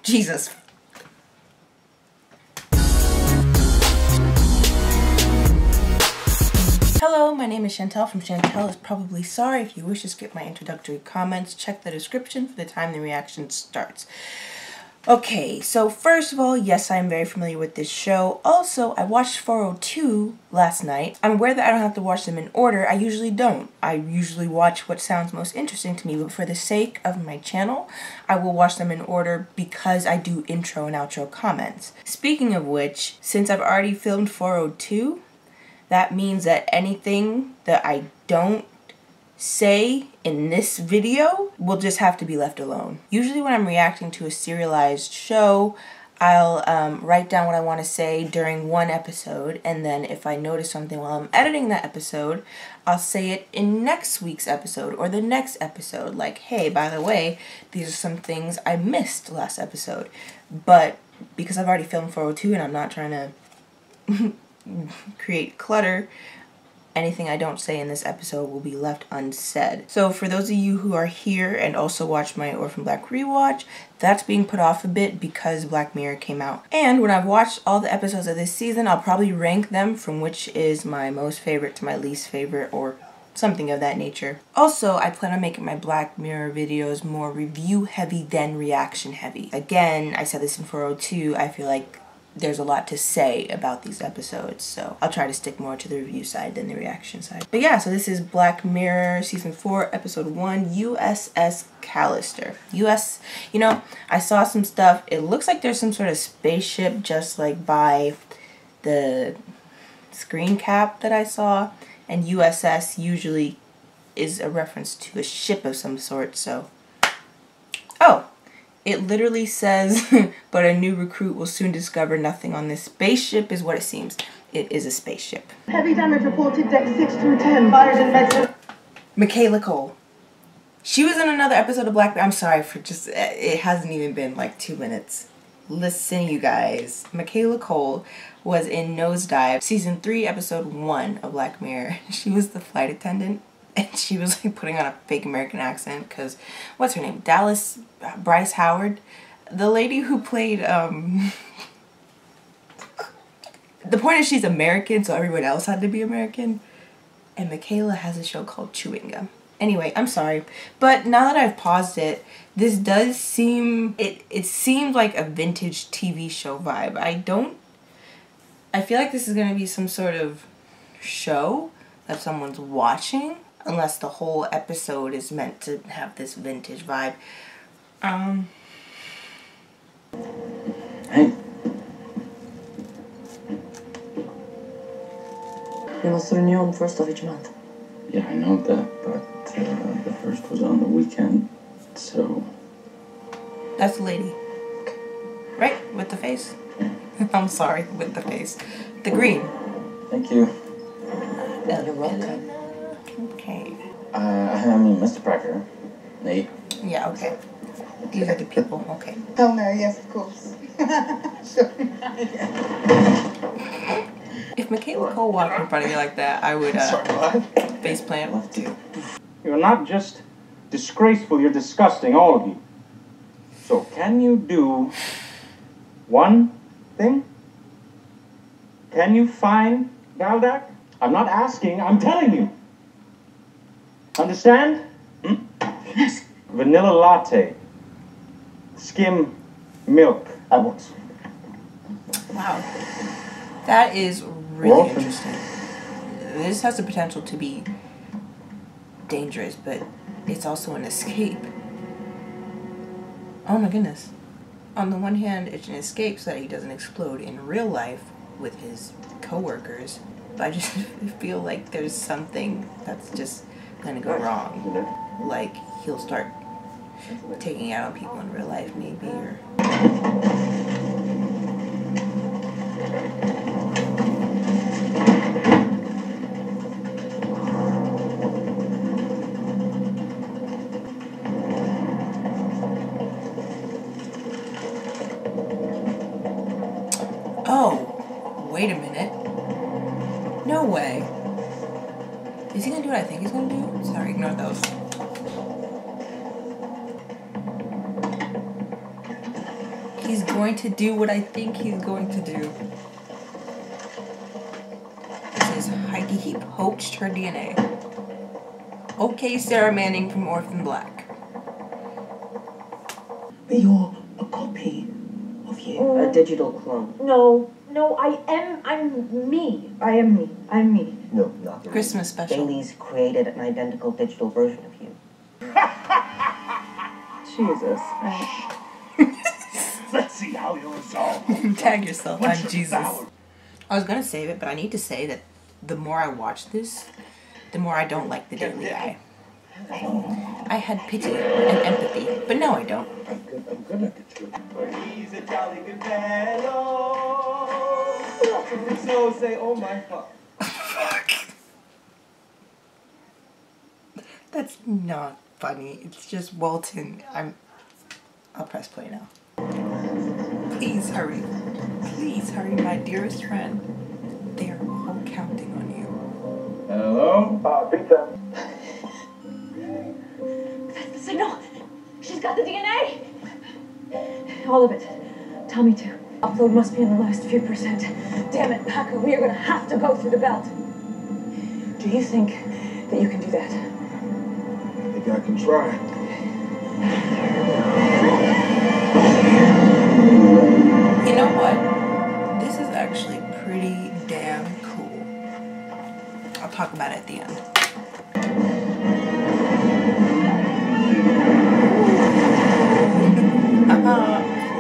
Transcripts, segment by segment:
Jesus. Hello, my name is Shantel from Shantel is Probably Sorry. If you wish to skip my introductory comments, check the description for the time the reaction starts. Okay, so first of all, yes, I am very familiar with this show. Also, I watched 402 last night. I'm aware that I don't have to watch them in order. I usually don't. I usually watch what sounds most interesting to me, but for the sake of my channel, I will watch them in order because I do intro and outro comments. Speaking of which, since I've already filmed 402, that means that anything that I don't say in this video will just have to be left alone. Usually when I'm reacting to a serialized show, I'll write down what I want to say during one episode, and then if I notice something while I'm editing that episode, I'll say it in next week's episode or the next episode. Like, hey, by the way, these are some things I missed last episode. But because I've already filmed 402 and I'm not trying to create clutter, anything I don't say in this episode will be left unsaid. So for those of you who are here and also watch my Orphan Black rewatch, that's being put off a bit because Black Mirror came out. And when I've watched all the episodes of this season, I'll probably rank them from which is my most favorite to my least favorite or something of that nature. Also, I plan on making my Black Mirror videos more review heavy than reaction heavy. Again, I said this in 402, I feel like there's a lot to say about these episodes, so I'll try to stick more to the review side than the reaction side. But yeah, so this is Black Mirror Season 4, Episode 1, USS Callister. You know, I saw some stuff. It looks like there's some sort of spaceship just like by the screen cap that I saw, and USS usually is a reference to a ship of some sort, so... Oh! It literally says, but a new recruit will soon discover nothing on this spaceship is what it seems. It is a spaceship. Heavy damage reported deck 6 through 10. Fires and meds. Michaela Cole. She was in another episode of Black Mirror. I'm sorry for just, it hasn't even been like 2 minutes. Listen, you guys. Michaela Cole was in Nosedive, Season 3, Episode 1 of Black Mirror. She was the flight attendant. And she was like putting on a fake American accent because, what's her name? Bryce Howard. The lady who played, the point is she's American, so everyone else had to be American. And Michaela has a show called Chewing Gum. Anyway, I'm sorry. But now that I've paused it, this does seem, it seems like a vintage TV show vibe. I feel like this is going to be some sort of show that someone's watching. Unless the whole episode is meant to have this vintage vibe. Hey. We must renew on 1st of each month. Yeah, I know that, but the first was on the weekend, so... That's the lady. Right? With the face? I'm sorry, with the face. The green. Thank you. Yeah, you're welcome. Okay. I mean, Mr. Parker. Nate. Yeah, okay. These are the people, okay. Oh no, yes, of course. Sure. If Michaela Cole walked in front of me like that, I would, face plant too. You're not just disgraceful, you're disgusting, all of you. So, can you do one thing? Can you find Galdak? I'm not asking, I'm telling you. Understand? Yes. Vanilla latte. Skim milk. At once. Wow. That is really interesting. This has the potential to be dangerous, but it's also an escape. Oh my goodness. On the one hand, it's an escape so that he doesn't explode in real life with his coworkers. But I just feel like there's something that's just gonna go wrong. Like he'll start taking out on people in real life, maybe, or... Oh, wait a minute. No way. Is he gonna do what I think he's gonna do? Sorry, ignore those. He's going to do what I think he's going to do. This is Heidi. He poached her DNA. Okay, Sarah Manning from Orphan Black. But you're a copy of you. A digital clone. No, I'm me. I am me. I'm me. No, not the Christmas special. Bailey's created an identical digital version of you. Jesus. Let's see how you resolve. Tag yourself. What's I'm your Jesus. power? I was gonna save it, but I need to say that the more I watch this, the more I don't like the Daily Eye. I had pity and empathy, but now I don't. I'm good at the truth. He's a jolly good fellow. So say, oh my fuck. That's not funny. It's just Walton. I'll press play now. Please hurry. Please hurry, my dearest friend. They are all counting on you. Hello? Pizza. That's the signal. She's got the DNA. All of it. Tell me to. Upload must be in the last few percent. Damn it, Paco, we are gonna have to go through the belt. Do you think that you can do that? I think I can try. You know what? This is actually pretty damn cool. I'll talk about it at the end.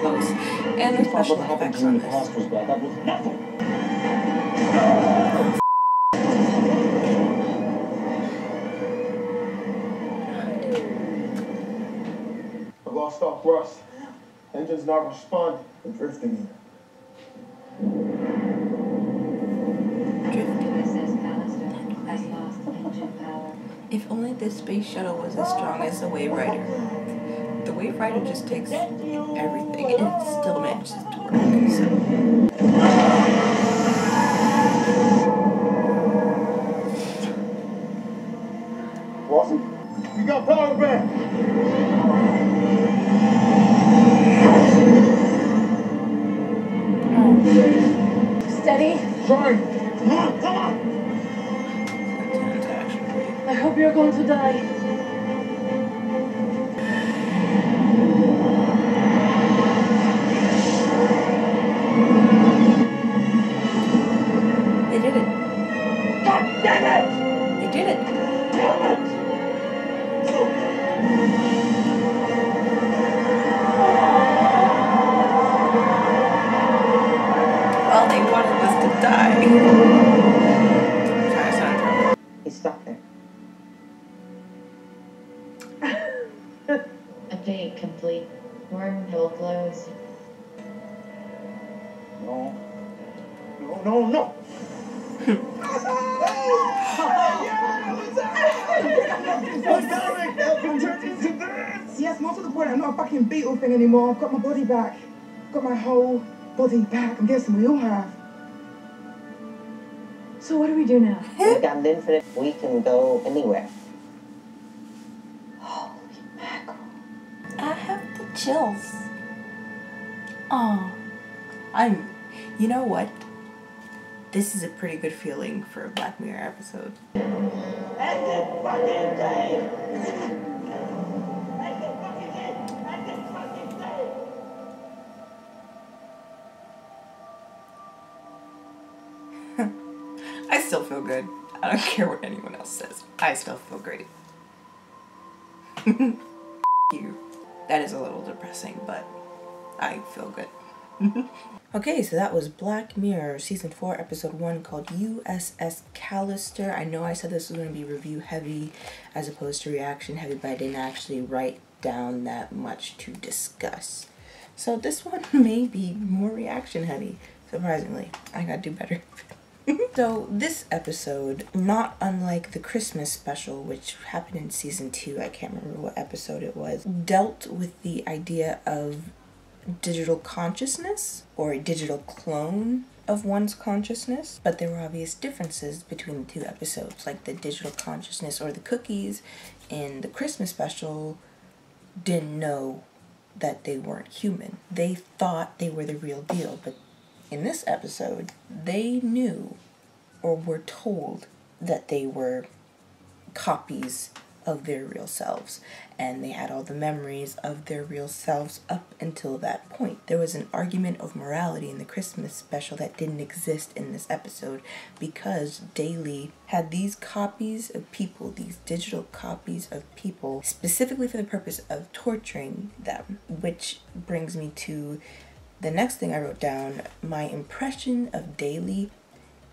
Close. And the special effects on this. was bad. That was nothing. I've lost all thrust. Engine's not responding. I'm drifting USS Callister has lost engine power. If only this space shuttle was as strong as the Wave Rider. The Wave Rider just takes everything and it still manages to work. So. Watson, you got power back. Steady. Trying. Come on, come on. I hope you're going to die. They did it. God damn it! They did it. Damn it! All they wanted was to die. Sorry, I sounded drunk. He's stuck there. Update complete. Wormhole closed. No. No, no, no! Yes, more to the point, I'm not a fucking beetle thing anymore. I've got my body back. I've got my whole body back. I'm guessing we all have. So what do we do now? We've got an infinite. We can go anywhere. Holy mackerel. I have the chills. Oh, you know what? This is a pretty good feeling for a Black Mirror episode. I still feel good. I don't care what anyone else says. I still feel great. You. That is a little depressing, but I feel good. Okay, so that was Black Mirror Season 4, Episode 1, called USS Callister. I know I said this was going to be review heavy as opposed to reaction heavy, but I didn't actually write down that much to discuss. So this one may be more reaction heavy, surprisingly. I gotta do better. So this episode, not unlike the Christmas special, which happened in Season 2, I can't remember what episode it was, dealt with the idea of digital consciousness or a digital clone of one's consciousness, but there were obvious differences between the two episodes, like the digital consciousness or the cookies in the Christmas special didn't know that they weren't human. They thought they were the real deal, but in this episode, they knew or were told that they were copies of their real selves, and they had all the memories of their real selves up until that point. There was an argument of morality in the Christmas special that didn't exist in this episode because Daily had these copies of people, these digital copies of people, specifically for the purpose of torturing them, which brings me to the next thing I wrote down. My impression of Daily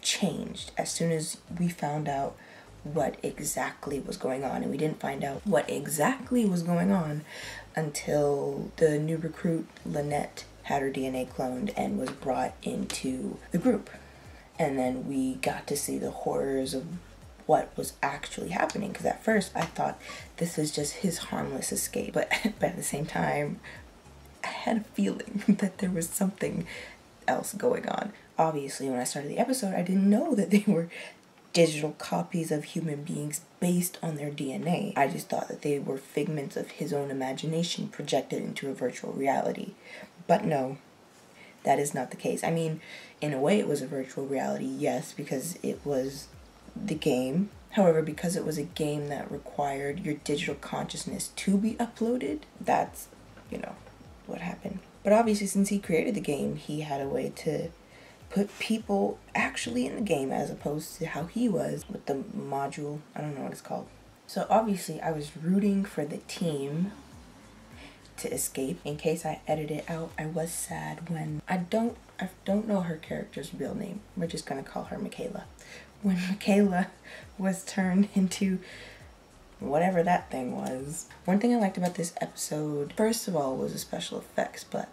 changed as soon as we found out what exactly was going on, and we didn't find out what exactly was going on until the new recruit Lynette had her DNA cloned and was brought into the group, and then we got to see the horrors of what was actually happening, because at first I thought this was just his harmless escape, but at the same time I had a feeling that there was something else going on. Obviously, when I started the episode, I didn't know that they were digital copies of human beings based on their DNA. I just thought that they were figments of his own imagination projected into a virtual reality. But no, that is not the case. I mean, in a way it was a virtual reality, yes, because it was the game. However, because it was a game that required your digital consciousness to be uploaded, that's, you know, what happened. But obviously, since he created the game, he had a way to put people actually in the game as opposed to how he was with the module. I don't know what it's called. So obviously I was rooting for the team to escape. In case I edit it out, I was sad when I don't know her character's real name. We're just gonna call her Michaela. When Michaela was turned into whatever that thing was. One thing I liked about this episode, first of all, was the special effects, but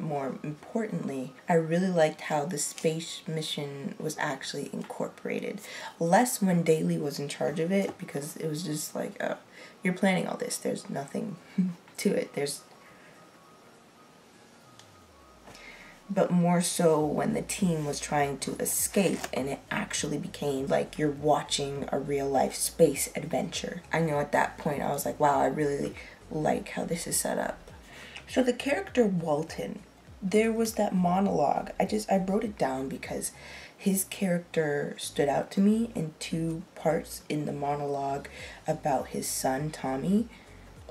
more importantly, I really liked how the space mission was actually incorporated. Less when Daily was in charge of it, because it was just like, oh, you're planning all this. There's nothing to it. But more so when the team was trying to escape and it actually became like you're watching a real life space adventure. I know at that point I was like, wow, I really like how this is set up. So the character Walton, there was that monologue. I wrote it down because his character stood out to me in two parts in the monologue about his son, Tommy.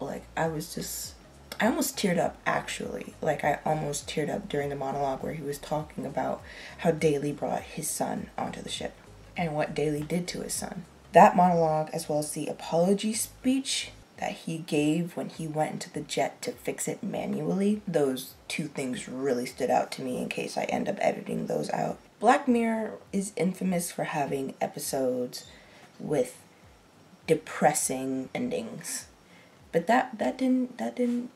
Like, I almost teared up, actually. Like, I almost teared up during the monologue where he was talking about how Daily brought his son onto the ship and what Daily did to his son. That monologue, as well as the apology speech that he gave when he went into the jet to fix it manually, those two things really stood out to me in case I end up editing those out. Black Mirror is infamous for having episodes with depressing endings, but that didn't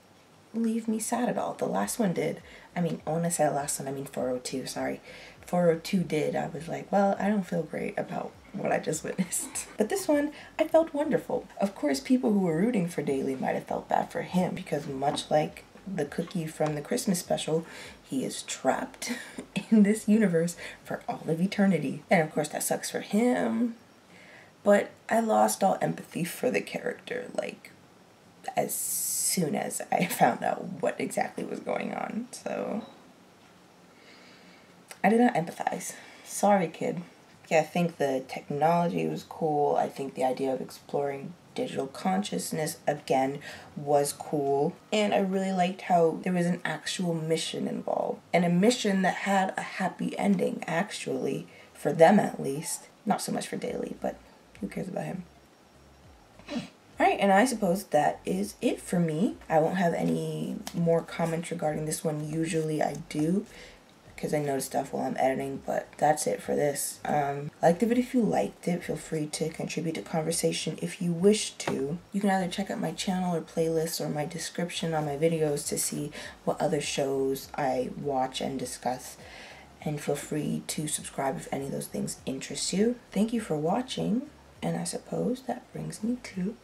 leave me sad at all. The last one did. I mean, when I say the last one, I mean 402, sorry. 402 did. I was like, well, I don't feel great about what I just witnessed. But this one, I felt wonderful. Of course, people who were rooting for Daily might have felt bad for him, because much like the cookie from the Christmas special, he is trapped in this universe for all of eternity. And of course, that sucks for him. But I lost all empathy for the character, like, as soon as I found out what exactly was going on. So I did not empathize. Sorry, kid. Yeah, I think the technology was cool. I think the idea of exploring digital consciousness again was cool. And I really liked how there was an actual mission involved. And a mission that had a happy ending, actually, for them at least. Not so much for Daily, but who cares about him? Alright, and I suppose that is it for me. I won't have any more comments regarding this one. Usually I do, because I notice stuff while I'm editing, but that's it for this. Like the video if you liked it. Feel free to contribute to conversation if you wish to. You can either check out my channel or playlists or my description on my videos to see what other shows I watch and discuss. And feel free to subscribe if any of those things interest you. Thank you for watching, and I suppose that brings me to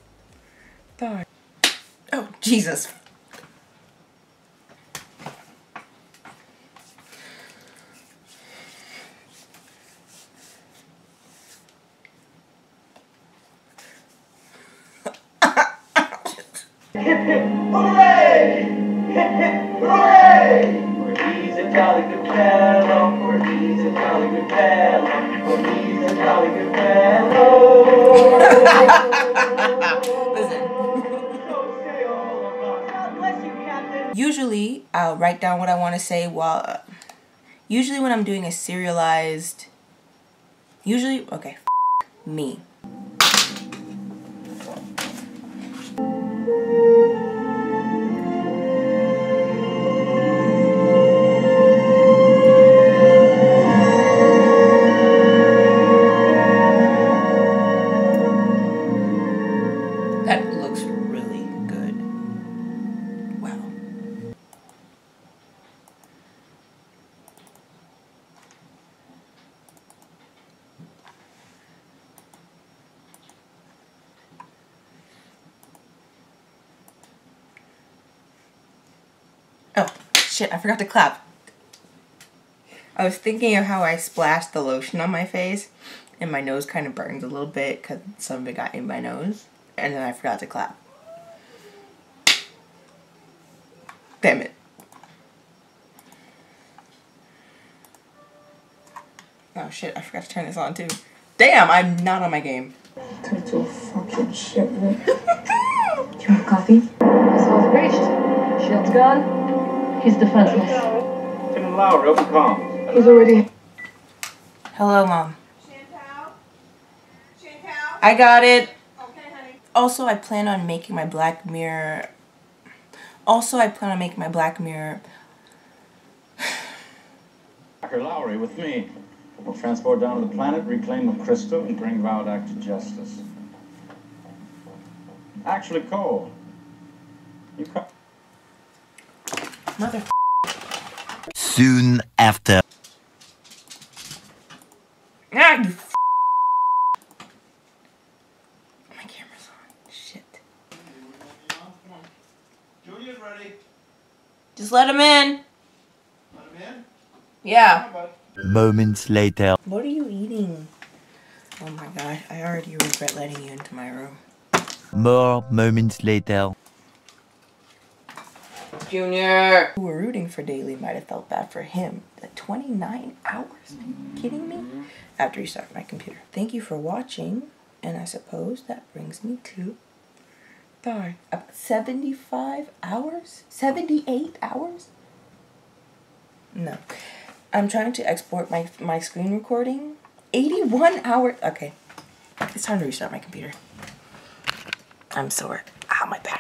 bye. Oh, Jesus. Hip hip hooray! jolly good fellow. For he's a jolly good fellow. For he's a jolly good fellow. Listen. So say all of us. God bless you, Captain. Usually, I'll write down what I want to say while... usually when I'm doing a serialized... okay, me. That looks really good. Wow. Oh, shit, I forgot to clap. I was thinking of how I splashed the lotion on my face and my nose kind of burned a little bit because some of it got in my nose. And then I forgot to clap. Damn it. Oh shit, I forgot to turn this on too. Damn, I'm not on my game. Total fucking shit, man. Do you want coffee? Assault breached. Shield's gone. He's defenseless. Lieutenant Lowry, open comms. He's already... Hello, Mom. Shantel? Shantel? I got it. Okay, honey. Also, I plan on making my Black Mirror... Dr. Lowry with me. We'll transport down to the planet, reclaim the crystal, and bring Valdak to justice. Actually, Cole, you come. Mother... Soon after. Ah, you f***. My camera's on. Shit. Junior's ready. Just let him in. Let him in? Yeah. Moments later. What are you eating? Oh my god, I already regret letting you into my room. More moments later. Junior! Who were rooting for Daly might have felt bad for him. The 29 hours? Are you kidding me? After you start my computer. Thank you for watching. And I suppose that brings me to... Darn. 75 hours? 78 hours? No. I'm trying to export my screen recording. 81 hours. Okay. It's time to restart my computer. I'm sore. Ow, my back.